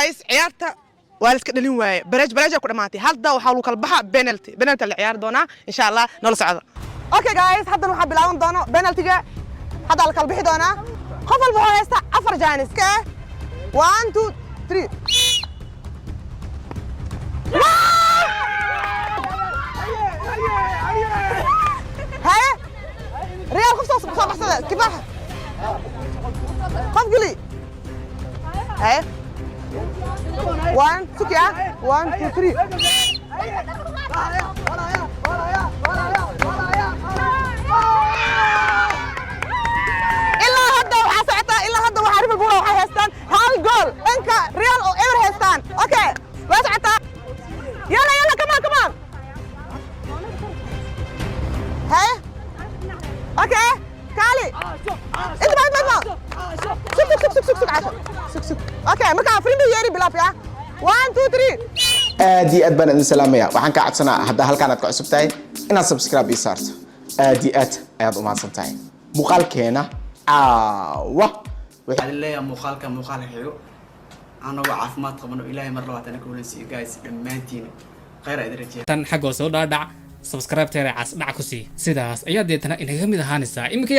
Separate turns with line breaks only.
guys ciyaarta waa la iska dhalin waaye baraj ku dhamaatay hadda waxa uu kala baxa penalty la ciyaar doona insha Allah nolol socdo okay guys hadda waxa bilaaban doona penalty-ga hadda la kala bixi doona qof walba oo haysta 4 jaanis ka 1 2 3 هاي ريال خمسة صباح صباح كفاح خذ قلي هاي 1 سكيا 1 2 3 إلا هدا وحاسعتا إلا هدا وحارف البورة وحيستان هاي جول إنك ريال أو إبر هيستان أوكي واسعتا يلا كمان هاي اوكي كالي انت بعد سك اوكي marka friendo yeeri bilaab ya 1 2 3
aadi aad baan idin salaamaya waxaan ka codsanaa hadda halkaan aad ku cusub tahay inaad subscribe ii saarto aadi aad ayaad u mahadsan tahay muuqaalkeena
waxaan leeyahay muuqaal xigo anagu caafimaad qabno ilaahay mar labaad ana ku wanaagsan guys dhamaantiin khayr aad rajeen
tan xagoo soo dhaadhac subscribe tere cas dhac ku sii sidaas ayaa deetana inaga mid ahaanaysaa imika